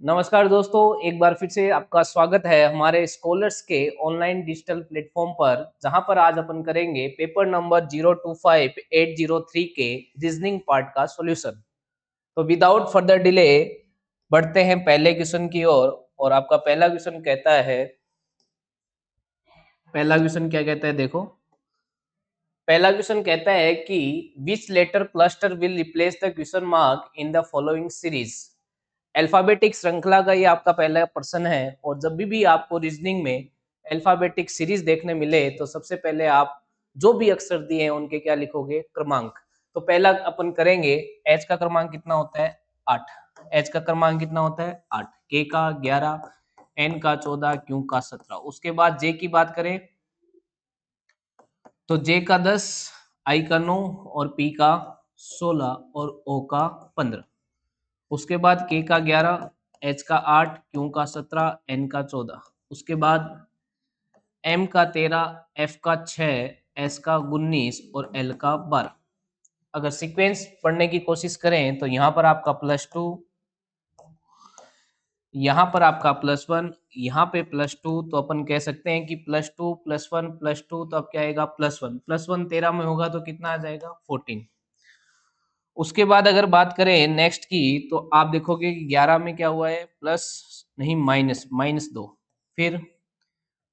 नमस्कार दोस्तों, एक बार फिर से आपका स्वागत है हमारे स्कॉलर्स के ऑनलाइन डिजिटल प्लेटफॉर्म पर, जहां पर आज अपन करेंगे पेपर नंबर 025803 के रीजनिंग पार्ट का सॉल्यूशन। तो विदाउट फर्दर डिले बढ़ते हैं पहले क्वेश्चन की ओर। और आपका पहला क्वेश्चन कहता है, पहला क्वेश्चन क्या कहता है देखो। पहला क्वेश्चन कहता है कि which letter cluster will replace the question mark in the following series. Alphabetic श्रृंखला का ये आपका पहला प्रश्न है। और जब भी आपको रीजनिंग में अल्फाबेटिक सीरीज देखने मिले तो सबसे पहले आप जो भी अक्षर दिए हैं उनके क्या लिखोगे, क्रमांक। तो पहला अपन करेंगे, एच का क्रमांक कितना होता है, 8। एच का क्रमांक कितना होता है, 8। के का 11, एन का 14, क्यू का 17। उसके बाद जे की बात करें तो जे का 10, आई का 9 और पी का 16 और ओ का 15। उसके बाद के का 11, एच का 8, क्यू का 17, एन का 14। उसके बाद एम का 13, एफ का 6, एस का 19 और एल का 12। अगर सीक्वेंस पढ़ने की कोशिश करें तो यहाँ पर आपका +2, यहाँ पर आपका +1, यहाँ पे +2। तो अपन कह सकते हैं कि +2 +1 +2, तो अब क्या आएगा, +1। +1 13 में होगा तो कितना आ जाएगा, 14। उसके बाद अगर बात करें नेक्स्ट की तो आप देखोगे कि 11 में क्या हुआ है, प्लस नहीं -2, फिर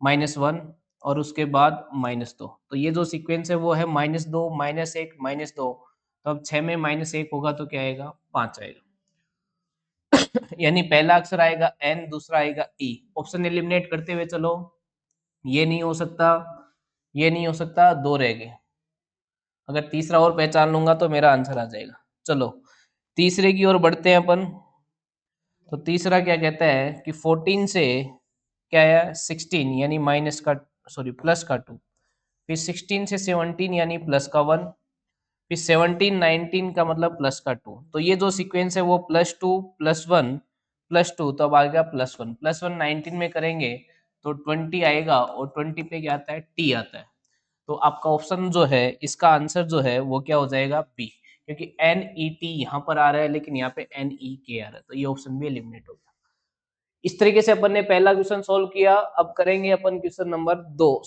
-1 और उसके बाद -2। तो ये जो सीक्वेंस है वो है -2 -1 -2। तो अब 6 में -1 होगा तो क्या आएगा, 5 आएगा। यानी पहला अक्षर आएगा एन, दूसरा आएगा ई। ऑप्शन एलिमिनेट करते हुए चलो, ये नहीं हो सकता, ये नहीं हो सकता, दो रह गए। अगर तीसरा और पहचान लूंगा तो मेरा आंसर आ जाएगा। चलो तीसरे की ओर बढ़ते हैं अपन। तो तीसरा क्या कहता है कि 14 से क्या है, 16 यानी माइनस का, सॉरी प्लस का 2। फिर 16 से 17 यानी प्लस का 1। फिर 17 19 का मतलब प्लस का 2। तो ये जो सीक्वेंस है वो +2 +1 +2। तो अब आ गया +1। +1 19 में करेंगे तो 20 आएगा और 20 पे क्या आता है, टी आता है। तो आपका ऑप्शन जो है, इसका आंसर जो है वो क्या हो जाएगा, बी। क्योंकि NET यहाँ पर आ रहा है लेकिन यहाँ पे NEK आ रहा है, तो ये ऑप्शन भी एलिमिनेट हो गया। इस तरीके से अपन ने पहला क्वेश्चन सोल्व किया। अब करेंगे अपन क्वेश्चन नंबर 2।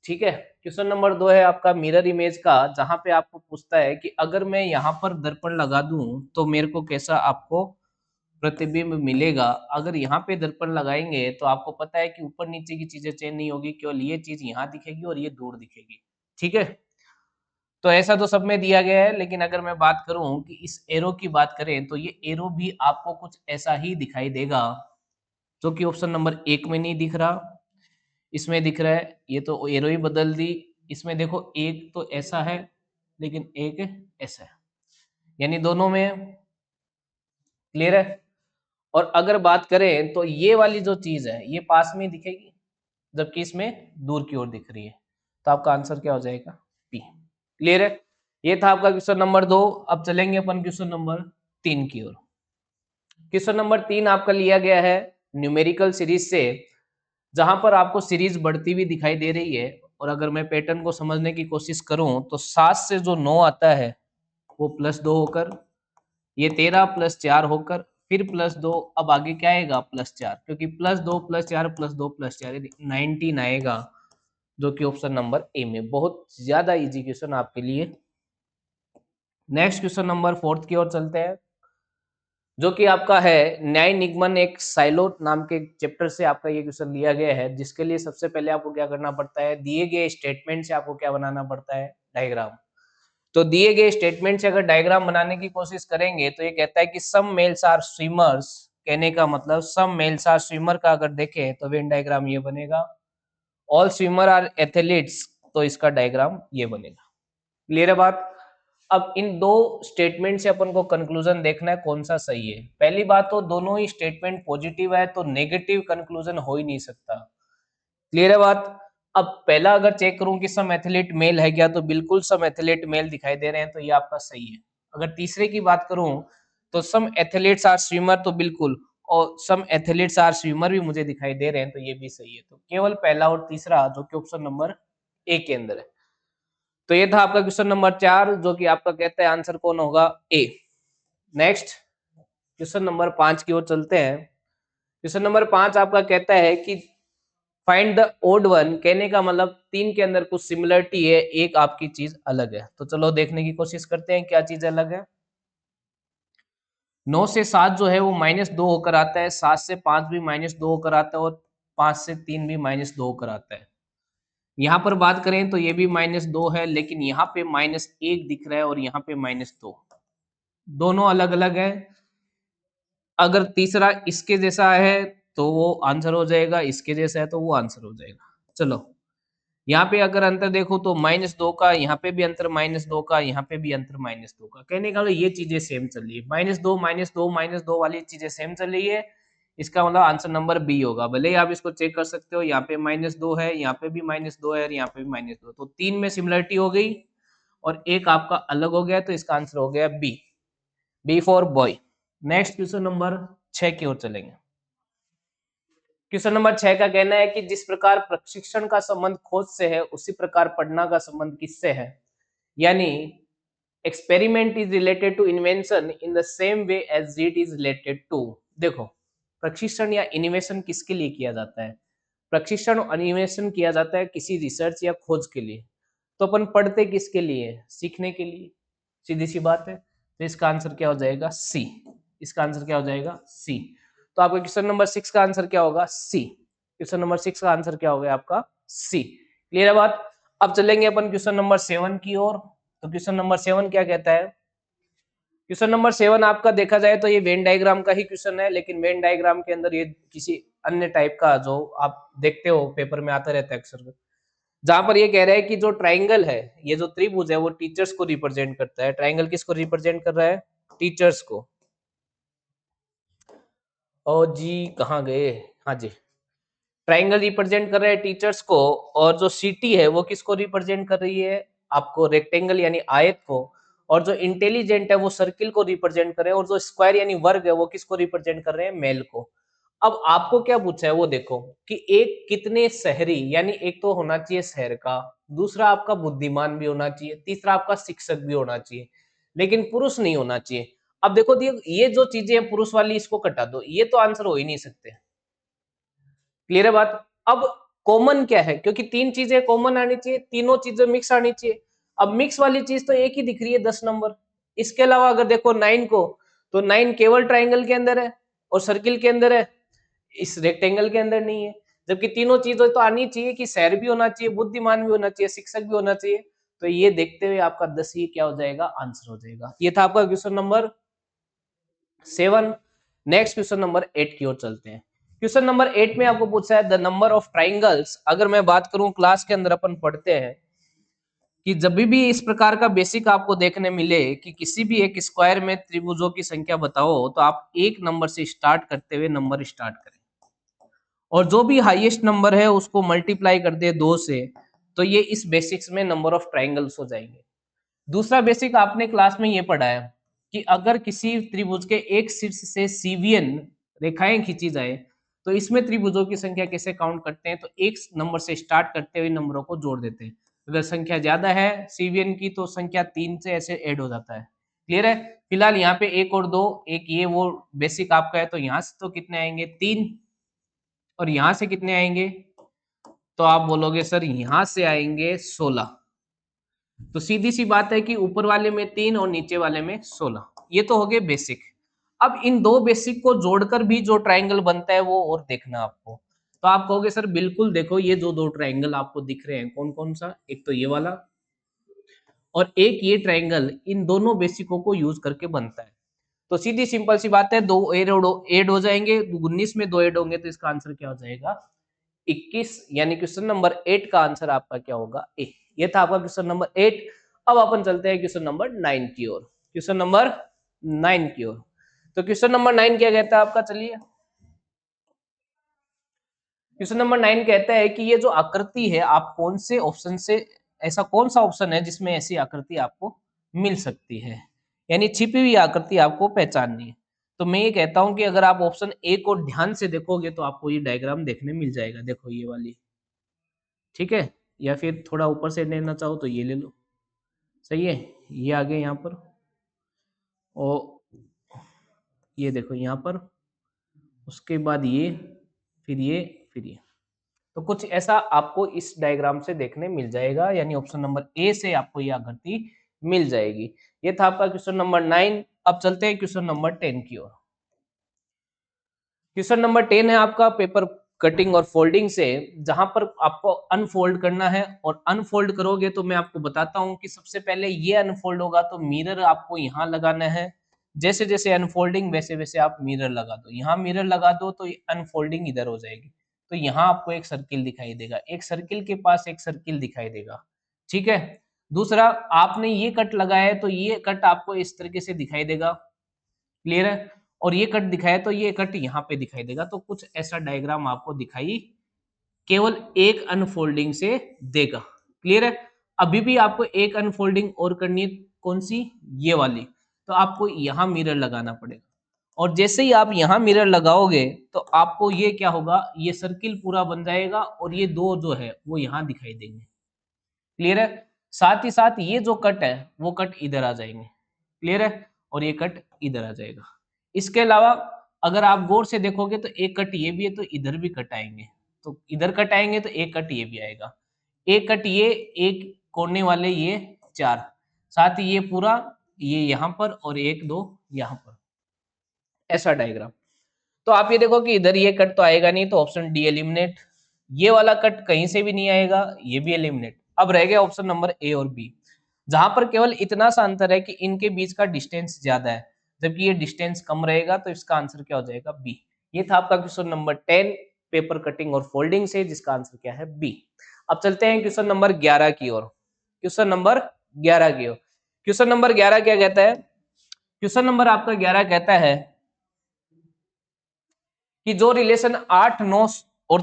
ठीक है, क्वेश्चन नंबर 2 है आपका मिरर इमेज का, जहां पे आपको पूछता है कि अगर मैं यहाँ पर दर्पण लगा दूं तो मेरे को कैसा आपको प्रतिबिंब मिलेगा। अगर यहाँ पे दर्पण लगाएंगे तो आपको पता है कि ऊपर नीचे की चीजें चेंज नहीं होगी, केवल ये चीज यहाँ दिखेगी और ये दूर दिखेगी। ठीक है, तो ऐसा तो सब में दिया गया है, लेकिन अगर मैं बात करूं कि इस एरो की बात करें तो ये एरो भी आपको कुछ ऐसा ही दिखाई देगा, जो कि ऑप्शन नंबर 1 में नहीं दिख रहा, इसमें दिख रहा है। ये तो एरो ही बदल दी। इसमें देखो एक तो ऐसा है लेकिन एक ऐसा है, यानी दोनों में क्लियर है। और अगर बात करें तो ये वाली जो चीज है ये पास में दिखेगी, जबकि इसमें दूर की ओर दिख रही है। तो आपका आंसर क्या हो जाएगा, पी। क्लियर है, ये था आपका क्वेश्चन नंबर 2। अब चलेंगे अपन क्वेश्चन नंबर 3 की ओर। क्वेश्चन नंबर 3 आपका लिया गया है न्यूमेरिकल सीरीज से, जहां पर आपको सीरीज बढ़ती हुई दिखाई दे रही है। और अगर मैं पैटर्न को समझने की कोशिश करूं तो 7 से जो 9 आता है वो +2 होकर, ये 13 +4 होकर, फिर +2, अब आगे क्या आएगा, +4, क्योंकि +2 +4 +2 +4 19 आएगा, जो कि ऑप्शन नंबर ए में। बहुत ज्यादा इजी क्वेश्चन आपके लिए। नेक्स्ट क्वेश्चन नंबर 4 की ओर चलते हैं, जो कि आपका है न्याय निगमन एक साइलोट नाम के चैप्टर से आपका ये क्वेश्चन लिया गया है, जिसके लिए सबसे पहले आपको क्या करना पड़ता है, दिए गए स्टेटमेंट से आपको क्या बनाना पड़ता है, डायग्राम। तो दिए गए स्टेटमेंट से अगर डायग्राम बनाने की कोशिश करेंगे तो ये कहता है कि सम मेल्स आर स्विमर्स, कहने का मतलब सम मेल्स आर स्विमर का अगर देखें तो वेन डायग्राम ये बनेगा। ऑल स्विमर आर एथलीट्स, तो इसका डायग्राम ये बनेगा। क्लियर है बात। अब इन दो स्टेटमेंट से अपन को कंक्लूजन देखना है कौन सा सही है। पहली बात तो दोनों ही स्टेटमेंट पॉजिटिव है, तो नेगेटिव कंक्लूजन हो ही नहीं सकता। क्लियर है बात। अब पहला अगर चेक करूं कि सम एथलीट मेल है क्या, तो बिल्कुल सम एथलीट मेल दिखाई दे रहे हैं, तो ये आपका सही है। अगर तीसरे की बात करूं तो सम एथलीट्स आर स्विमर, तो बिल्कुल, और सम एथलीट्स आर स्विमर भी मुझे दिखाई दे रहे हैं, तो ये भी सही है। तो केवल पहला और तीसरा जो कि ऑप्शन नंबर ए के अंदर है। तो ये था आपका क्वेश्चन नंबर 4, जो कि आपका कहता है आंसर कौन होगा, ए। नेक्स्ट क्वेश्चन नंबर 5 की ओर चलते हैं। क्वेश्चन नंबर 5 आपका कहता है कि फाइंड द ओड वन, कहने का मतलब 3 के अंदर कुछ सिमिलरिटी है, एक आपकी चीज अलग है। तो चलो देखने की कोशिश करते हैं क्या चीज अलग है। 9 से 7 जो है वो -2 होकर आता है, 7 से 5 भी -2 होकर आता है, और 5 से 3 भी -2 होकर आता है। यहाँ पर बात करें तो ये भी -2 है, लेकिन यहाँ पे -1 दिख रहा है और यहाँ पे -2, दोनों अलग अलग है। अगर तीसरा इसके जैसा है तो वो आंसर हो जाएगा, इसके जैसा है तो वो आंसर हो जाएगा। चलो यहाँ पे अगर अंतर देखो तो -2 का, यहाँ पे भी अंतर -2 का, यहाँ पे भी अंतर -2 का, कहने का मतलब ये चीजें सेम चल रही है, -2 -2 -2 वाली चीजें सेम चल रही है। इसका मतलब आंसर नंबर बी होगा। भले ही आप इसको चेक कर सकते हो, यहाँ पे -2 है, यहाँ पे भी -2 है और यहाँ पे भी -2, तो 3 में सिमिलरिटी हो गई और एक आपका अलग हो गया, तो इसका आंसर हो गया b, b for boy. Next question number 6 की ओर चलेंगे। क्वेश्चन नंबर 6 का कहना है कि जिस प्रकार प्रशिक्षण का संबंध खोज से है, उसी प्रकार पढ़ना का संबंध किससे है। यानी experiment is related to invention in the same way as it is related to. देखो, प्रशिक्षण या इनोवेशन किसके लिए किया जाता है? प्रशिक्षण और इनोवेशन किया जाता है किसी रिसर्च या खोज के लिए। तो अपन पढ़ते किसके लिए? सीखने के लिए, सीधी सी बात है। तो इसका आंसर क्या हो जाएगा? सी। इसका आंसर क्या हो जाएगा? सी। तो आपका क्वेश्चन नंबर 6 का आंसर क्या होगा? सी। क्वेश्चन नंबर 6 का आंसर क्या हो गया आपका? सी। क्लियर है बात? अब चलेंगे अपन क्वेश्चन नंबर 7 की ओर। तो क्वेश्चन नंबर 7 क्या कहता है? क्वेश्चन नंबर 7 आपका देखा जाए तो ये वेन डायग्राम का ही क्वेश्चन है, लेकिन वेन डायग्राम के अंदर ये किसी अन्य टाइप का, जो आप देखते हो पेपर में आता रहता है अक्सर, जहां पर ये कह रहा है कि जो ट्राइंगल है, ये जो त्रिभुज है, वो टीचर्स को रिप्रेजेंट करता है। ट्राइंगल किसको रिप्रेजेंट कर रहा है? टीचर्स को। और जी कहाँ गए? हाँ जी, ट्राइंगल रिप्रेजेंट कर रहा है टीचर्स को, और जो सिटी है वो किसको रिप्रेजेंट कर रही है? आपको रेक्टेंगल यानी आयत को। और जो इंटेलिजेंट है वो सर्किल को रिप्रेजेंट कर रहे हैं, और जो स्क्वायर यानी वर्ग है वो किसको रिप्रेजेंट कर रहे हैं? मेल को। अब आपको क्या पूछा है वो देखो, कि एक कितने शहरी, यानी एक तो होना चाहिए शहर का, दूसरा आपका बुद्धिमान भी होना चाहिए, तीसरा आपका शिक्षक भी होना चाहिए, लेकिन पुरुष नहीं होना चाहिए। अब देखो ये जो चीजें हैं पुरुष वाली, इसको कटा दो, ये तो आंसर हो ही नहीं सकते। क्लियर है बात? अब कॉमन क्या है? क्योंकि 3 चीजें कॉमन आनी चाहिए, तीनों चीजें मिक्स आनी चाहिए। अब मिक्स वाली चीज तो एक ही दिख रही है, 10 नंबर। इसके अलावा अगर देखो 9 को, तो 9 केवल ट्राइंगल के अंदर है और सर्किल के अंदर है, इस रेक्टेंगल के अंदर नहीं है। जबकि तीनों चीजें तो आनी चाहिए, कि शहर भी होना चाहिए, बुद्धिमान भी होना चाहिए, शिक्षक भी होना चाहिए। तो ये देखते हुए आपका 10 ही क्या हो जाएगा? आंसर हो जाएगा। ये था आपका question number 7। Next question number 8 की ओर चलते हैं। क्वेश्चन नंबर 8 में आपको पूछा है द नंबर ऑफ ट्राइंगल्स। अगर मैं बात करूं, क्लास के अंदर अपन पढ़ते हैं कि जब भी इस प्रकार का बेसिक आपको देखने मिले कि किसी भी एक स्क्वायर में त्रिभुजों की संख्या बताओ, तो आप एक नंबर से स्टार्ट करते हुए नंबर स्टार्ट करें, और जो भी हाईएस्ट नंबर है उसको मल्टीप्लाई कर दे 2 से, तो ये इस बेसिक्स में नंबर ऑफ ट्राइंगल्स हो जाएंगे। दूसरा बेसिक आपने क्लास में ये पढ़ा है कि अगर किसी त्रिभुज के एक शीर्ष से सीवियन रेखाएं खींची जाए, तो इसमें त्रिभुजों की संख्या कैसे काउंट करते हैं? तो एक नंबर से स्टार्ट करते हुए नंबरों को जोड़ देते हैं। अगर संख्या ज्यादा है सीवियन की, तो संख्या 3 से ऐसे ऐड हो जाता है। क्लियर है? फिलहाल यहाँ पे एक और दो, एक ये वो बेसिक आपका है, तो यहाँ से तो कितने आएंगे? 3। और यहाँ से कितने आएंगे? तो आप बोलोगे सर यहाँ से आएंगे 16। तो सीधी सी बात है कि ऊपर वाले में 3 और नीचे वाले में 16। ये तो हो गए बेसिक। अब इन दो बेसिक को जोड़कर भी जो ट्राइंगल बनता है वो और देखना आपको। तो आप कहोगे सर बिल्कुल देखो, ये जो दो ट्राइंगल आपको दिख रहे हैं कौन कौन सा, एक तो ये वाला और एक ये ट्राइंगल, इन दोनों बेसिकों को यूज करके बनता है। तो सीधी सिंपल सी बात है, दो एड हो जाएंगे, 19 में दो एड होंगे, तो इसका आंसर क्या हो जाएगा? 21। यानी क्वेश्चन नंबर 8 का आंसर आपका क्या होगा? ए। ये था आपका क्वेश्चन नंबर 8। अब अपन चलते हैं क्वेश्चन नंबर 9 की ओर। क्वेश्चन नंबर 9 की ओर। तो क्वेश्चन नंबर 9 क्या कहता है आपका? चलिए, क्वेश्चन नंबर 9 कहता है कि ये जो आकृति है, आप कौन से ऑप्शन से, ऐसा कौन सा ऑप्शन है जिसमें ऐसी आकृति आपको मिल सकती है, यानी छिपी हुई आकृति आपको पहचाननी है। तो मैं ये कहता हूं कि अगर आप ऑप्शन ए को ध्यान से देखोगे तो आपको ये डायग्राम देखने मिल जाएगा। देखो ये वाली, ठीक है? या फिर थोड़ा ऊपर से लेना चाहो तो ये ले लो। सही है? ये आ गए यहाँ पर, और ये देखो यहाँ पर, उसके बाद ये, फिर ये, फिर ये। तो कुछ ऐसा आपको इस डायग्राम से देखने मिल जाएगा, यानी ऑप्शन नंबर ए से आपको ये आकृति मिल जाएगी। ये था आपका क्वेश्चन नंबर 9। अब चलते हैं क्वेश्चन नंबर 10 की ओर। क्वेश्चन नंबर 10 है आपका पेपर कटिंग और फोल्डिंग से, जहां पर आपको अनफोल्ड करना है। और अनफोल्ड करोगे तो मैं आपको बताता हूं कि सबसे पहले ये अनफोल्ड होगा तो मिरर आपको यहाँ लगाना है। जैसे जैसे अनफोल्डिंग वैसे वैसे आप मिरर लगा दो, यहाँ मिरर लगा दो तो अनफोल्डिंग इधर हो जाएगी। तो यहाँ आपको एक सर्किल दिखाई देगा, एक सर्किल के पास एक सर्किल दिखाई देगा। ठीक है। दूसरा, आपने ये कट लगाया है तो ये कट आपको इस तरीके से दिखाई देगा। क्लियर है। और ये कट दिखाया तो ये कट यहाँ पे दिखाई देगा। तो कुछ ऐसा डायग्राम आपको दिखाई केवल एक अनफोल्डिंग से देगा। क्लियर है। अभी भी आपको एक अनफोल्डिंग और करनी है, कौन सी, ये वाली। तो आपको यहाँ मिरर लगाना पड़ेगा। और जैसे ही आप यहाँ मिरर लगाओगे तो आपको ये क्या होगा, ये सर्किल पूरा बन जाएगा और ये दो जो है वो यहाँ दिखाई देंगे। क्लियर है। साथ ही साथ ये जो कट है वो कट इधर आ जाएंगे। क्लियर है। और ये कट इधर आ जाएगा। इसके अलावा अगर आप गौर से देखोगे तो एक कट ये भी है तो इधर भी कट आएंगे। तो इधर कट आएंगे तो एक कट ये भी आएगा। एक कट ये, एक कोने वाले ये चार, साथ ही ये पूरा ये यहाँ पर और एक दो यहाँ पर, ऐसा डायग्राम। तो आप ये देखो कि इधर ये कट तो आएगा नहीं, तो ऑप्शन डी एलिमिनेट। ये वाला कट कहीं से भी नहीं आएगा, ये भी एलिमिनेट। अब रह गया ऑप्शन नंबर ए और बी, जहां पर केवल इतना सा अंतर है कि इनके बीच का डिस्टेंस ज्यादा है, जबकि ये डिस्टेंस कम रहेगा। तो इसका आंसर क्या हो जाएगा, बी। ये था आपका क्वेश्चन नंबर 10 पेपर कटिंग और फोल्डिंग से, जिसका आंसर क्या है, बी। अब चलते हैं क्वेश्चन नंबर 11 की ओर। क्वेश्चन नंबर 11 की ओर। क्वेश्चन नंबर 11 क्या कहता है, क्वेश्चन नंबर आपका 11 कहता है कि जो रिलेशन 8 9 और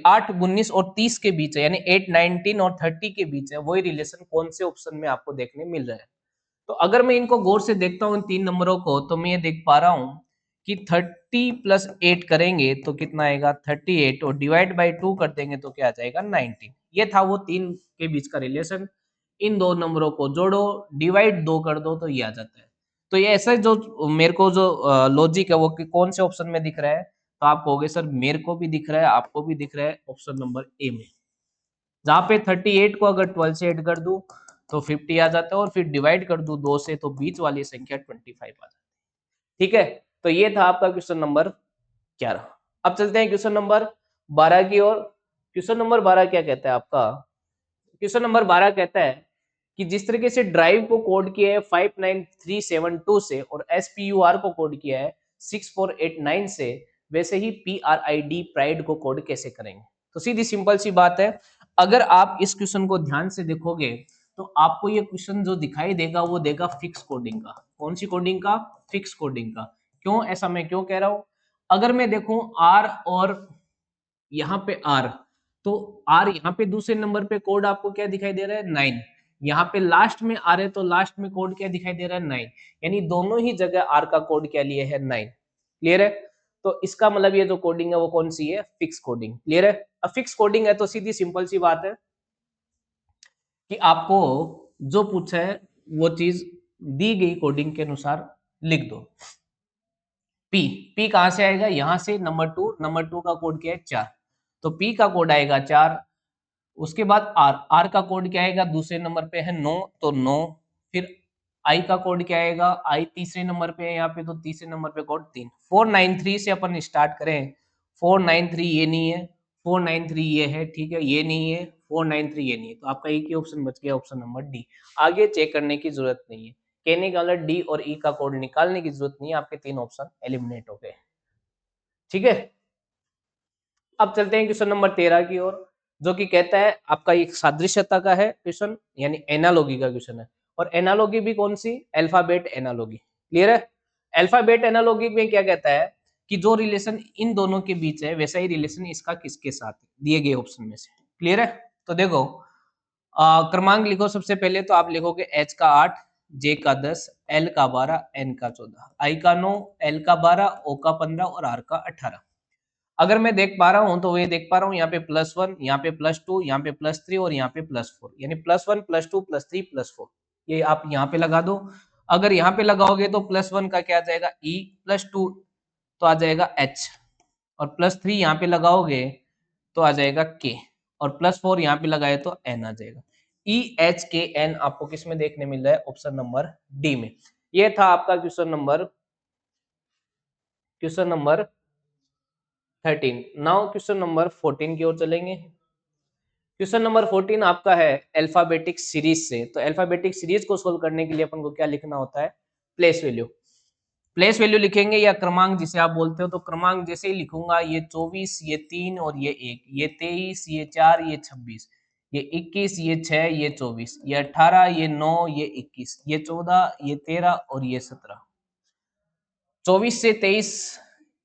8 19 और 30 के बीच है, यानी 8 19 और 30 के बीच है, वही रिलेशन कौन से ऑप्शन में आपको देखने मिल रहा है। तो अगर मैं इनको गौर से देखता हूँ इन तीन नंबरों को, तो मैं ये देख पा रहा हूँ कि 30 प्लस 8 करेंगे तो कितना आएगा 38, और डिवाइड बाई 2 कर देंगे तो क्या आ जाएगा 19। ये था वो तीन के बीच का रिलेशन। इन दो नंबरों को जोड़ो, डिवाइड 2 कर दो तो ये आ जाता है। तो ये ऐसा जो मेरे को जो लॉजिक है वो कि कौन से ऑप्शन में दिख रहा है, तो आप कहोगे सर मेरे को भी दिख रहा है, आपको भी दिख रहा है ऑप्शन नंबर ए में, जहां पे 38 को अगर 12 से ऐड कर दूं तो 50 आ जाता है, और फिर डिवाइड कर दूं 2 से तो बीच वाली संख्या 25 आ जाती है। ठीक है। तो ये था आपका क्वेश्चन नंबर 11। अब चलते हैं क्वेश्चन नंबर 12 की ओर। क्वेश्चन नंबर 12 क्या कहता है आपका, क्वेश्चन नंबर 12 कहता है कि जिस तरीके से ड्राइव को कोड किया है 59372 से और एसपीयूआर को कोड किया है 6489 से, वैसे ही पीआरआईडी प्राइड को कोड कैसे करेंगे। तो सीधी सिंपल सी बात है, अगर आप इस क्वेश्चन को ध्यान से देखोगे तो आपको ये क्वेश्चन जो दिखाई देगा वो देगा फिक्स कोडिंग का। कौन सी कोडिंग का, फिक्स कोडिंग का। क्यों, ऐसा मैं क्यों कह रहा हूं, अगर मैं देखूं आर और यहाँ पे आर, तो आर यहाँ पे दूसरे नंबर पे कोड आपको क्या दिखाई दे रहा है 9, यहाँ पे लास्ट में आ रहे तो लास्ट में कोड क्या दिखाई दे रहा है 9, यानी दोनों ही जगह आर का कोड क्या लिए है 9। क्लियर है। तो इसका मतलब ये जो कोडिंग है वो कौन सी है, फिक्स कोडिंग। क्लियर है। अब फिक्स कोडिंग है तो सीधी सिंपल सी बात है कि आपको जो पूछा है वो चीज दी गई कोडिंग के अनुसार लिख दो। पी, पी कहां से आएगा, यहां से नंबर 2, नंबर 2 का कोड क्या है 4, तो पी का कोड आएगा 4। उसके बाद आर, आर का कोड क्या आएगा, दूसरे नंबर पे है 9 तो 9। फिर आई का कोड क्या आएगा, आई तीसरे नंबर पे है यहाँ पे, तो तीसरे नंबर पे कोड 3। 493 से अपन स्टार्ट करें, 493 ये नहीं है, 493 ये है, ठीक है, ये नहीं है, 493 ये नहीं है, तो आपका एक ही ऑप्शन बच गया, ऑप्शन नंबर डी। आगे चेक करने की जरूरत नहीं है, कहने का मतलब डी और ई का कोड निकालने की जरूरत नहीं है, आपके तीन ऑप्शन एलिमिनेट हो गए। ठीक है। अब चलते हैं क्वेश्चन नंबर 13 की ओर, जो कि कहता है आपका एक सादृश्यता का है क्वेश्चन, यानी एनालॉगी का क्वेश्चन है। और एनालॉगी भी कौन सी, अल्फाबेट एनालॉगी। क्लियर है। अल्फाबेट एनालॉगी में क्या कहता है कि जो रिलेशन इन दोनों के बीच है वैसा ही रिलेशन इसका किसके साथ है, दिए गए ऑप्शन में से। क्लियर है। तो देखो क्रमांक लिखो, सबसे पहले तो आप लिखोगे एच का 8, जे का 10, एल का 12, एन का 14, आई का 9, एल का 12, ओ का 15 और आर का 18। अगर मैं देख पा रहा हूं तो ये देख पा रहा हूँ यहाँ पे +1, यहाँ पे +2, यहाँ पे +3 और यहाँ पे +4, यानी +1 +2 +3 +4। ये आप यहाँ पे लगा दो। अगर यहाँ पे लगाओगे तो +1 का क्या आ जाएगा ई, +2 तो आ जाएगा एच, और +3 यहाँ पे लगाओगे तो आ जाएगा K, और +4 यहाँ पे लगाए तो N आ जाएगा। EHKN आपको किस में देखने मिल रहा है? ऑप्शन नंबर डी में। ये था आपका question number 13। Now question number 14 की ओर चलेंगे। क्वेश्चन नंबर 14 आपका है अल्फाबेटिक सीरीज से। तो अल्फाबेटिक सीरीज को सोल्व करने के लिए अपन को क्या लिखना होता है? Place value. प्लेस वैल्यू लिखेंगे या क्रमांक जिसे आप बोलते हो, तो क्रमांक जैसे ही लिखूंगा, ये 24, ये 3 और ये 1, ये 23, ये 4, ये 26, ये 21, ये 6, ये 24, ये 18, ये 9, ये 21, ये 14, ये 13 और ये 17। 24 से 23,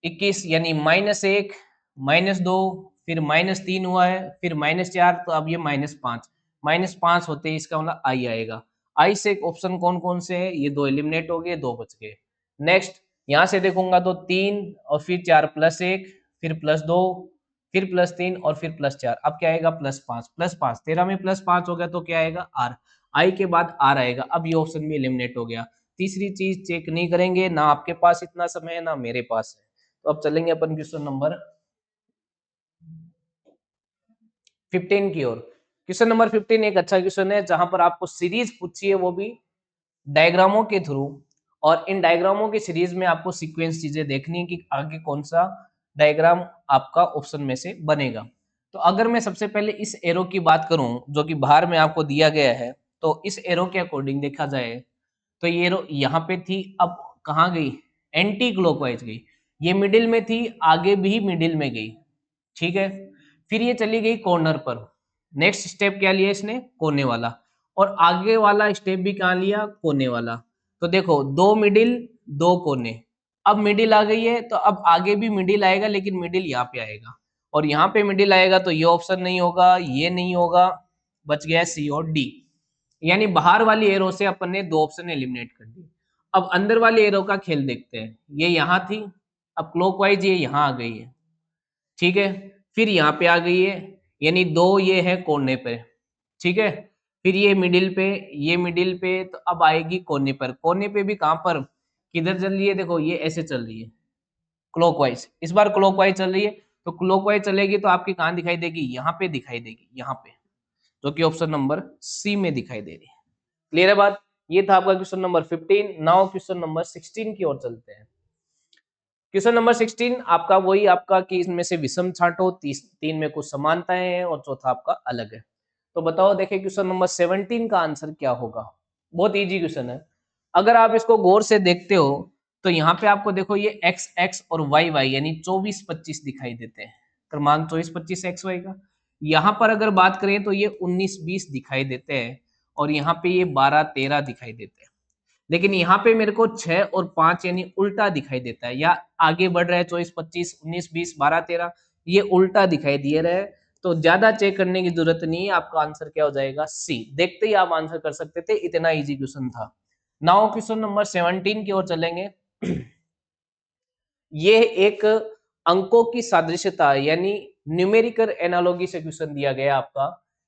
21 यानी -1, -2, फिर -3 हुआ है, फिर -4, तो अब ये -5, -5 होते ही इसका मतलब आई आएगा। आई से ऑप्शन कौन कौन से है? ये दो एलिमिनेट हो गए, दो बच गए। नेक्स्ट यहाँ से देखूंगा तो 3 और फिर 4 +1, फिर +2, फिर +3 और फिर +4। अब क्या आएगा? +5, +5, 13 में +5 हो गया तो क्या आएगा? आर। आई के बाद आर आएगा। अब ये ऑप्शन भी एलिमिनेट हो गया। तीसरी चीज चेक नहीं करेंगे, ना आपके पास इतना समय है ना मेरे पास है। तो अब चलेंगे अपन क्वेश्चन नंबर 15 की ओर। क्वेश्चन नंबर 15 एक अच्छा क्वेश्चन है जहां पर आपको सीरीज पूछी है, वो भी डायग्रामों के थ्रू, और इन डायग्रामों की सीरीज में आपको सीक्वेंस चीजें देखनी है कि आगे कौन सा डायग्राम आपका ऑप्शन में से बनेगा। तो अगर मैं सबसे पहले इस एरो की बात करूं जो कि बाहर में आपको दिया गया है, तो इस एरो के अकॉर्डिंग देखा जाए तो ये एरो यहाँ पे थी, अब कहाँ गई? एंटी क्लॉकवाइज गई। ये मिडिल में थी, आगे भी मिडिल में गई, ठीक है। फिर ये चली गई कॉर्नर पर। नेक्स्ट स्टेप क्या लिया इसने? कोने वाला। और आगे वाला स्टेप भी कहाँ लिया? कोने वाला। तो देखो, दो मिडिल, दो कोने। अब मिडिल आ गई है तो अब आगे भी मिडिल आएगा, लेकिन मिडिल यहाँ पे आएगा, और यहाँ पे मिडिल आएगा तो ये ऑप्शन नहीं होगा, ये नहीं होगा, बच गया सी और डी। यानी बाहर वाली एरो से अपन ने दो ऑप्शन एलिमिनेट कर दिए। अब अंदर वाली एरो का खेल देखते हैं। ये यहाँ थी, अब क्लॉकवाइज ये यहाँ आ गई है, ठीक है। फिर यहाँ पे आ गई है, यानी दो ये है कोने पे, ठीक है। फिर ये मिडिल पे, तो अब आएगी कोने पर। कोने पे भी कहाँ पर, किधर चल रही है? देखो ये ऐसे चल रही है, क्लॉकवाइज। इस बार क्लॉकवाइज चल रही है, तो क्लॉकवाइज चलेगी तो आपकी कहाँ दिखाई देगी? यहाँ पे दिखाई देगी, यहाँ पे, जो कि ऑप्शन नंबर सी में दिखाई दे रही है। क्लियर है बात? ये था आपका question number 15। Now question number 16 की ओर चलते हैं। क्वेश्चन नंबर 16 आपका वही आपका कि इसमें से विषम छांटो, तीन में कुछ समानताएं हैं और चौथा आपका अलग है। तो बताओ, देखें क्वेश्चन नंबर 17 का आंसर क्या होगा। बहुत इजी क्वेश्चन है। अगर आप इसको गौर से देखते हो तो यहाँ पे आपको देखो ये एक्स एक्स और वाई वाई यानी 24-25 दिखाई देते हैं, क्रमांक 24-25 एक्स वाई का। यहाँ पर अगर बात करें तो ये 19-20 दिखाई देते हैं, और यहाँ पे ये 12-13 दिखाई देते हैं। लेकिन यहाँ पे मेरे को 6 और 5 यानी उल्टा दिखाई देता है, या आगे बढ़ रहा है 24-25, 19-20, 12-13, ये उल्टा दिखाई दे रहा है। तो ज्यादा चेक करने की जरूरत नहीं है, आपका आंसर क्या हो जाएगा? सी। देखते ही आप आंसर कर सकते थे, इतना इजी क्वेश्चन था। नाउ क्वेश्चन नंबर 17 की ओर चलेंगे। ये एक अंकों की सादृश्यता यानी न्यूमेरिकल एनालॉजी से क्वेश्चन दिया गया आपका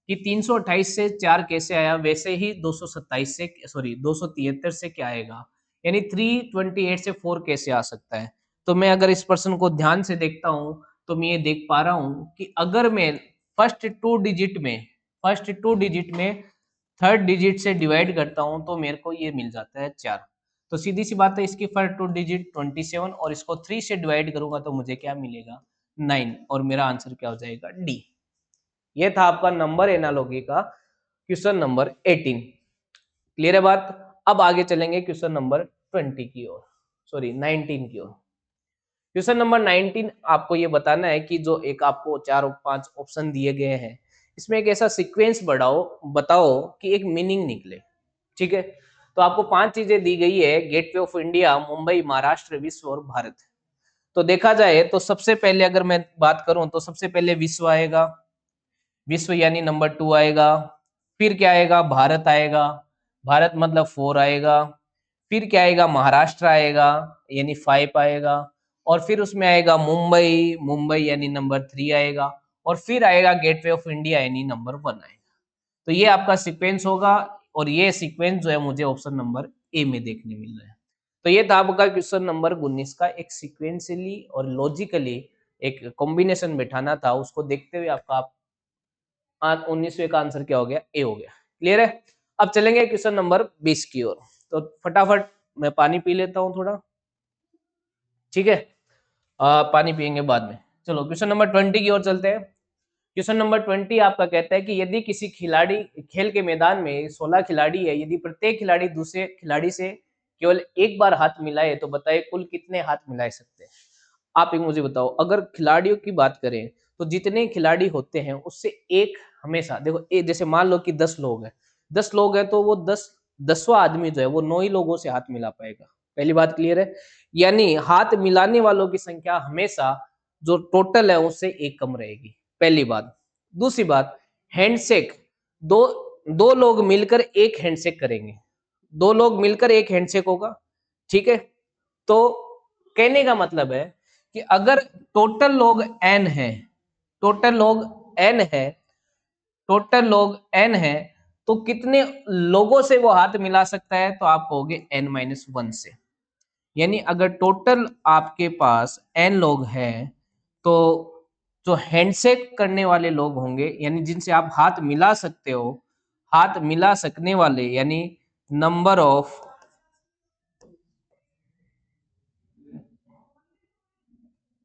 कि 328 से 4 कैसे आया, वैसे ही 227 से, सॉरी 273 से क्या आएगा, यानी 328 से 4 कैसे आ सकता है। तो मैं अगर इस पर्सन को ध्यान से देखता हूं तो मैं ये देख पा रहा हूं कि अगर मैं फर्स्ट टू डिजिट में थर्ड डिजिट से डिवाइड करता हूं तो मेरे को ये मिल जाता है 4। तो सीधी सी बात है, इसकी फर्स्ट टू डिजिट 27, और इसको 3 से डिवाइड करूंगा तो मुझे क्या मिलेगा? 9, और मेरा आंसर क्या हो जाएगा? डी। ये था आपका नंबर एनालॉजी का क्वेश्चन नंबर 18। क्लियर है बात? अब आगे चलेंगे क्वेश्चन नंबर 20 की ओर, सॉरी 19 की ओर। क्वेश्चन नंबर 19 आपको ये बताना है कि जो एक आपको 4 और 5 ऑप्शन दिए गए हैं, इसमें एक ऐसा सीक्वेंस बताओ कि एक मीनिंग निकले, ठीक है। तो आपको 5 चीजें दी गई है: gateway of India, Mumbai, Maharashtra, विश्व और भारत। तो देखा जाए तो सबसे पहले अगर मैं बात करूं तो सबसे पहले विश्व आएगा, विश्व यानी नंबर 2 आएगा। फिर क्या आएगा? भारत आएगा, भारत मतलब 4 आएगा। फिर क्या आएगा? महाराष्ट्र आएगा, यानी 5 आएगा। और फिर उसमें आएगा मुंबई, मुंबई यानी नंबर 3 आएगा। और फिर आएगा गेटवे ऑफ इंडिया यानी नंबर 1 आएगा। तो ये आपका सीक्वेंस होगा, और ये सीक्वेंस जो है मुझे ऑप्शन नंबर ए में देखने मिल रहा है। तो ये था आपका क्वेश्चन नंबर 19 का एक सीक्वेंशियली और लॉजिकली एक कॉम्बिनेशन बैठाना था, उसको देखते हुए आपका 19वें का आंसर क्या हो गया, ए हो गया। क्लियर है। अब चलेंगे क्वेश्चन नंबर 20 की ओर। तो फटाफट मैं पानी पी लेता हूँ थोड़ा, ठीक है, पानी पियेंगे बाद में। चलो क्वेश्चन नंबर 20 की ओर चलते हैं। क्वेश्चन नंबर 20 आपका कहता है कि यदि किसी खिलाड़ी खेल के मैदान में 16 खिलाड़ी है, यदि प्रत्येक खिलाड़ी दूसरे खिलाड़ी से केवल एक बार हाथ मिलाए तो बताइए कुल कितने हाथ मिला सकते हैं। आप एक मुझे बताओ, अगर खिलाड़ियों की बात करें तो जितने खिलाड़ी होते हैं उससे एक हमेशा देखो, जैसे मान लो कि 10 लोग हैं, 10 लोग हैं तो वो 10वां आदमी जो है वो 9 ही लोगों से हाथ मिला पाएगा। पहली बात क्लियर है, यानी हाथ मिलाने वालों की संख्या हमेशा जो टोटल है उससे एक कम रहेगी, पहली बात। दूसरी बात, हैंडशेक, दो दो लोग मिलकर एक हैंडशेक करेंगे, 2 लोग मिलकर एक हैंडशेक होगा, ठीक है। तो कहने का मतलब है कि अगर टोटल लोग n है, टोटल लोग n है, टोटल लोग n है, तो कितने लोगों से वो हाथ मिला सकता है, तो आप कहोगे n-1 से। यानी अगर टोटल आपके पास n लोग हैं तो जो हैंडशेक करने वाले लोग होंगे यानी जिनसे आप हाथ मिला सकते हो, हाथ मिला सकने वाले यानी नंबर ऑफ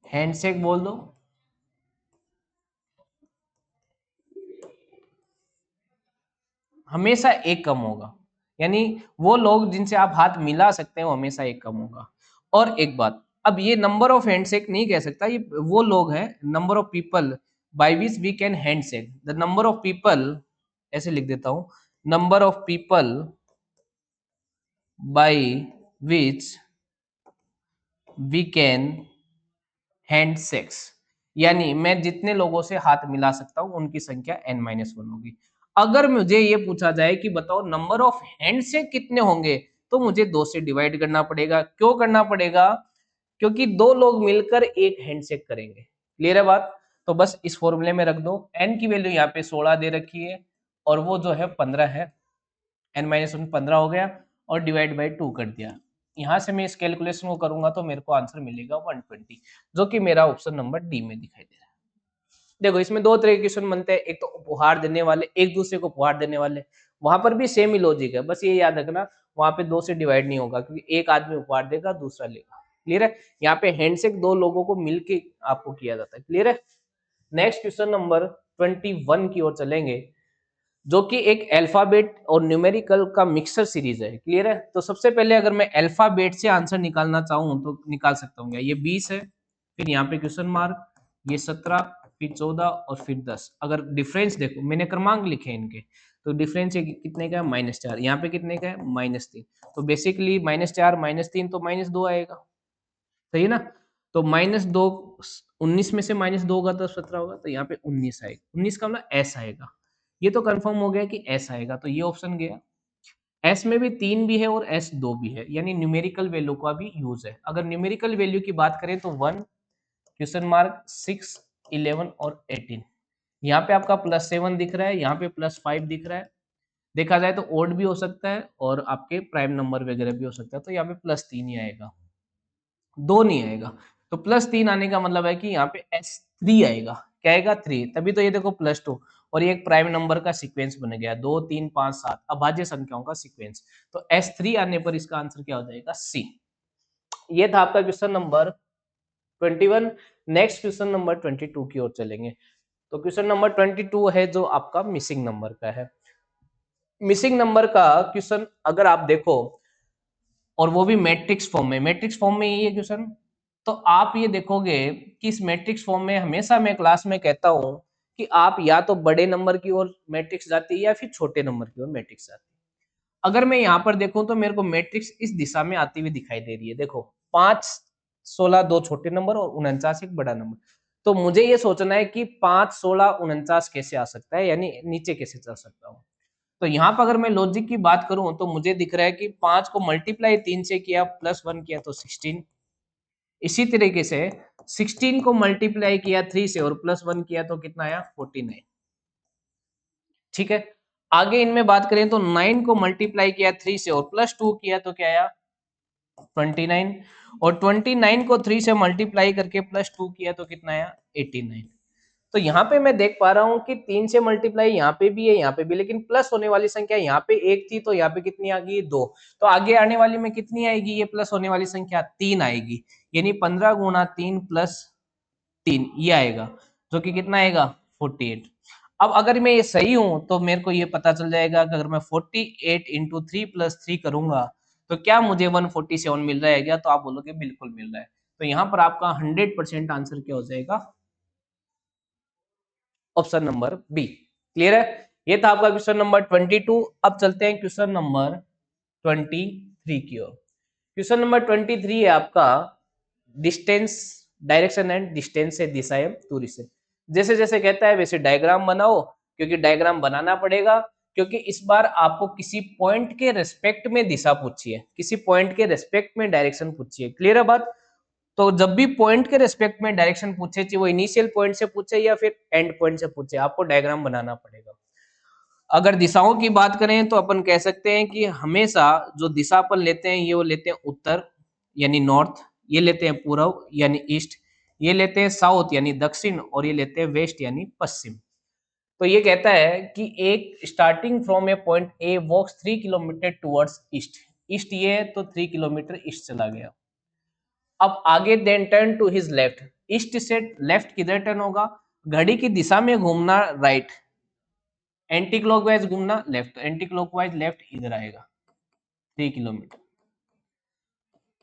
हैंडशेक बोल दो, हमेशा एक कम होगा। यानी वो लोग जिनसे आप हाथ मिला सकते हैं वो हमेशा एक कम होगा। और एक बात, अब ये नंबर ऑफ हैंडशेक नहीं कह सकता, ये वो लोग हैं, number of people by which we can handshake, the number of people, ऐसे लिख देता हूं, number of people by which we can handshakes, यानी मैं जितने लोगों से हाथ मिला सकता हूं उनकी संख्या n-1 होगी। अगर मुझे ये पूछा जाए कि बताओ नंबर ऑफ हैंडशेक कितने होंगे, तो मुझे 2 से डिवाइड करना पड़ेगा। क्यों करना पड़ेगा? क्योंकि 2 लोग मिलकर एक हैंडशेक करेंगे। क्लियर है बात? तो बस इस फॉर्मूले में रख दो, n की वैल्यू यहाँ पे 16 दे रखी है और वो जो है 15 है, n-1 15 हो गया और डिवाइड बाई 2 कर दिया। यहाँ से मैं इस कैलकुलेशन को करूंगा तो मेरे को आंसर मिलेगा 120, जो कि मेरा ऑप्शन नंबर डी में दिखाई दे रहा है। देखो इसमें दो तरह के क्वेश्चन बनते हैं, एक तो उपहार देने वाले, एक दूसरे को उपहार देने वाले, वहां पर भी सेम ही लॉजिक है, बस ये याद रखना वहां पे 2 से डिवाइड नहीं होगा क्योंकि एक आदमी उपहार देगा दूसरा लेगा। क्लियर है। यहाँ पे हैंडशेक 2 लोगों को मिलके आपको किया जाता है। क्लियर है। नेक्स्ट क्वेश्चन नंबर 21 की ओर चलेंगे, जो कि एक अल्फाबेट और न्यूमेरिकल का मिक्सर सीरीज है। क्लियर है। तो सबसे पहले अगर मैं अल्फाबेट से आंसर निकालना चाहूँ तो निकाल सकता हूँ। ये 20 है, फिर यहाँ पे क्वेश्चन मार्क, ये 17, फिर 14 और फिर 10। अगर डिफरेंस देखो, मैंने क्रमांक लिखे इनके, तो डिफरेंस कितने का है, -4, यहाँ पे कितने का है, -3। तो बेसिकली -4 -3 तो -2 आएगा, सही है ना। तो -2, 19 में से -2 होगा तो 17 होगा, तो यहाँ पे 19 आएगा, 19 का मतलब एस आएगा। ये तो कंफर्म हो गया कि एस आएगा, तो ये ऑप्शन गया। एस में भी 3 भी है और एस 2 भी है, यानी न्यूमेरिकल वैल्यू का भी यूज है। अगर न्यूमेरिकल वैल्यू की बात करें तो 1, क्वेश्चन मार्क, 6, 11 और 18। यहाँ पे आपका +7 दिख रहा है, यहाँ पे +5 दिख रहा है। देखा जाए तो ओड भी हो सकता है और आपके प्राइम नंबर वगैरह भी हो सकता है, तो यहाँ पे +3 ही आएगा, 2 नहीं आएगा। तो +3 आने का मतलब है कि यहाँ पे S3 आएगा। क्या आएगा, 3। तभी तो ये देखो +2 और ये एक प्राइम नंबर का सीक्वेंस बन गया, 2, 3, 5, 7 अभाज्य संख्याओं का सीक्वेंस। तो S3 आने पर इसका आंसर क्या हो जाएगा, सी। ये था आपका question number 21। Next question number 22 की ओर चलेंगे। तो क्वेश्चन नंबर 22 है जो आपका मिसिंग नंबर का है। मिसिंग नंबर का क्वेश्चन अगर आप देखो, और वो भी मैट्रिक्स फॉर्म में, मैट्रिक्स फॉर्म में ये है क्वेश्चन, तो आप ये देखोगे कि इस मैट्रिक्स फॉर्म में हमेशा मैं क्लास में कहता हूं कि आप या तो बड़े नंबर की ओर मैट्रिक्स जाती है या फिर छोटे नंबर की ओर मैट्रिक्स जाती है। अगर मैं यहाँ पर देखूं तो मेरे को मैट्रिक्स इस दिशा में आती हुई दिखाई दे रही है। देखो 5, 16 दो छोटे नंबर और 49 एक बड़ा नंबर। तो मुझे ये सोचना है कि 5, 16, 49 कैसे आ सकता है, यानी नीचे कैसे चल सकता हूँ। तो यहाँ पर अगर मैं लॉजिक की बात करूं तो मुझे दिख रहा है कि 5 को मल्टीप्लाई 3 से किया, +1 किया तो 16। इसी तरीके से 16 को मल्टीप्लाई किया 3 से और +1 किया तो कितना आया, 49। ठीक है। आगे इनमें बात करें तो 9 को मल्टीप्लाई किया 3 से और +2 किया तो क्या आया, 29, और 29 को 3 से मल्टीप्लाई करके +2 किया तो कितना आया 89। तो यहाँ पे मैं देख पा रहा हूँ कि 3 से मल्टीप्लाई यहाँ पे भी है, यहाँ पे भी, लेकिन प्लस होने वाली संख्या यहाँ पे 1 थी तो यहाँ पे कितनी आ गई 2। तो आगे आने वाली में कितनी आएगी, ये प्लस होने वाली संख्या 3 आएगी, यानी 15 गुणा 3 + 3 ये आएगा, जो कि कितना आएगा 48। अब अगर मैं ये सही हूं तो मेरे को ये पता चल जाएगा कि अगर मैं 48 इंटू 3 + 3 करूंगा तो क्या मुझे 147 मिल रहा है क्या, तो आप बोलोगे बिल्कुल मिल रहा है। तो यहाँ पर आपका 100% आंसर क्या हो जाएगा, ऑप्शन नंबर बी। क्लियर है, ये था आपका क्वेश्चन नंबर 22। अब चलते हैं क्वेश्चन नंबर 23 की ओर। क्वेश्चन नंबर 23 है आपका डिस्टेंस, डायरेक्शन एंड डिस्टेंस से, दिशा एवं दूरी से। जैसे जैसे कहता है वैसे डायग्राम बनाओ, क्योंकि डायग्राम बनाना पड़ेगा, क्योंकि इस बार आपको किसी पॉइंट के रेस्पेक्ट में दिशा पूछी है, किसी पॉइंट के रेस्पेक्ट में डायरेक्शन पूछी है। क्लियर है बात। तो जब भी पॉइंट के रेस्पेक्ट में डायरेक्शन पूछे, चाहे वो इनिशियल पॉइंट से पूछे या फिर एंड पॉइंट से पूछे, आपको डायग्राम बनाना पड़ेगा। अगर दिशाओं की बात करें तो अपन कह सकते हैं कि हमेशा जो दिशा अपन लेते हैं ये वो लेते हैं उत्तर यानी नॉर्थ, ये लेते हैं पूर्व यानी ईस्ट, ये लेते हैं साउथ यानी दक्षिण, और ये लेते हैं वेस्ट यानी पश्चिम। तो ये कहता है कि एक starting from a point a walks 3 kilometre towards east, east ये है तो 3 किलोमीटर ईस्ट चला गया। अब आगे then turn to his left, east से लेफ्ट किधर टर्न होगा, घड़ी की दिशा में घूमना राइट, एंटी क्लॉकवाइज घूमना लेफ्ट, तो एंटी क्लॉकवाइज लेफ्ट इधर आएगा 3 किलोमीटर।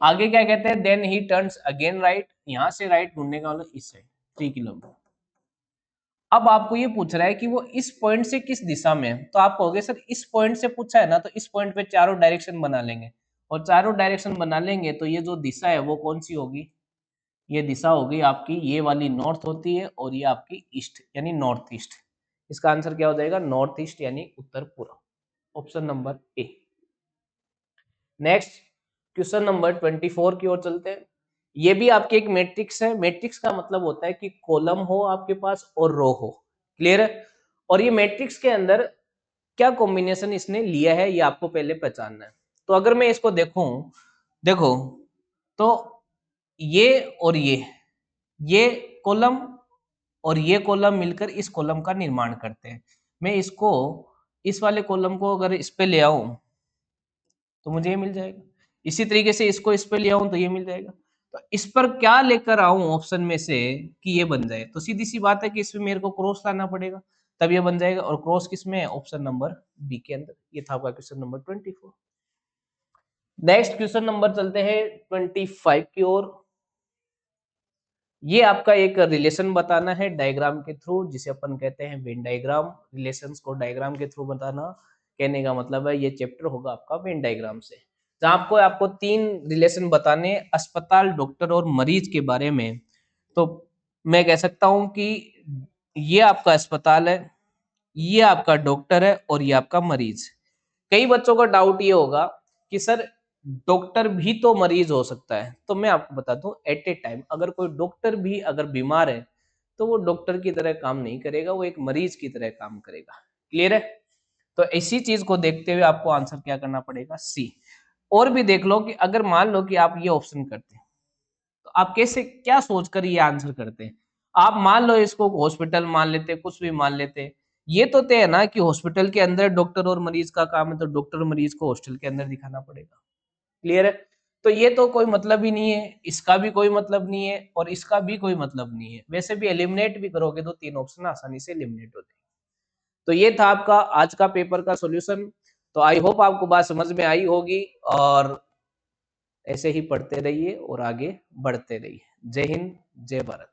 आगे क्या कहते हैं, then he turns again right, यहां से राइट घूमने का मतलब इस साइड 3 किलोमीटर। अब आपको ये पूछ रहा है कि वो इस पॉइंट से किस दिशा में है, तो आप कहोगे सर इस पॉइंट से पूछा है ना, तो इस पॉइंट पे चारों डायरेक्शन बना लेंगे, और चारों डायरेक्शन बना लेंगे तो ये जो दिशा है वो कौन सी होगी, ये दिशा होगी आपकी, ये वाली नॉर्थ होती है, और ये आपकी ईस्ट यानी नॉर्थ ईस्ट। इसका आंसर क्या हो जाएगा, नॉर्थ ईस्ट यानी उत्तर पूर्व, option number A. Next question number 24 की ओर चलते हैं। ये भी आपके एक मैट्रिक्स है, मैट्रिक्स का मतलब होता है कि कॉलम हो आपके पास और रो हो। क्लियर है, और ये मैट्रिक्स के अंदर क्या कॉम्बिनेशन इसने लिया है ये आपको पहले पहचानना है। तो अगर मैं इसको देखूं, देखो तो ये और ये कॉलम और ये कॉलम मिलकर इस कॉलम का निर्माण करते हैं। मैं इसको, इस वाले कॉलम को अगर इस पे ले आऊं तो मुझे ये मिल जाएगा, इसी तरीके से इसको इस पे ले आऊं तो ये मिल जाएगा। तो इस पर क्या लेकर आऊं ऑप्शन में से कि ये बन जाए, तो सीधी सी बात है कि इसमें मेरे को क्रॉस लाना पड़ेगा, तब ये बन जाएगा, और क्रॉस किस में है, ऑप्शन नंबर बी के अंदर। ये था आपका question number 24। Next question number चलते हैं 25 की ओर। ये आपका एक रिलेशन बताना है डायग्राम के थ्रू, जिसे अपन कहते हैं वेन डायग्राम। रिलेशंस को डायग्राम के थ्रू बताना, कहने का मतलब है ये चैप्टर होगा आपका वेन डायग्राम से, जहां आपको आपको 3 रिलेशन बताने, अस्पताल, डॉक्टर और मरीज के बारे में। तो मैं कह सकता हूं कि ये आपका अस्पताल है, ये आपका डॉक्टर है, और ये आपका मरीज। कई बच्चों का डाउट ये होगा कि सर डॉक्टर भी तो मरीज हो सकता है, तो मैं आपको बता दूं एट ए टाइम अगर कोई डॉक्टर भी अगर बीमार है तो वो डॉक्टर की तरह काम नहीं करेगा, वो एक मरीज की तरह काम करेगा। क्लियर है, तो इसी चीज को देखते हुए आपको आंसर क्या करना पड़ेगा, सी। और भी देख लो कि अगर मान लो कि आप ये ऑप्शन करते तो आप कैसे क्या सोचकर ये आंसर करते, आप मान लो इसको हॉस्पिटल मान लेते, कुछ भी मान लेते, ये तो तय है ना कि हॉस्पिटल के अंदर डॉक्टर और मरीज का काम है, तो डॉक्टर और मरीज को हॉस्टल के अंदर दिखाना पड़ेगा। क्लियर है, तो ये तो कोई मतलब ही नहीं है, इसका भी कोई मतलब नहीं है, और इसका भी कोई मतलब नहीं है। वैसे भी एलिमिनेट भी करोगे तो 3 ऑप्शन आसानी से एलिमिनेट होते हैं। तो ये था आपका आज का पेपर का सॉल्यूशन। तो आई होप आपको बात समझ में आई होगी, और ऐसे ही पढ़ते रहिए और आगे बढ़ते रहिए। जय हिंद, जय भारत।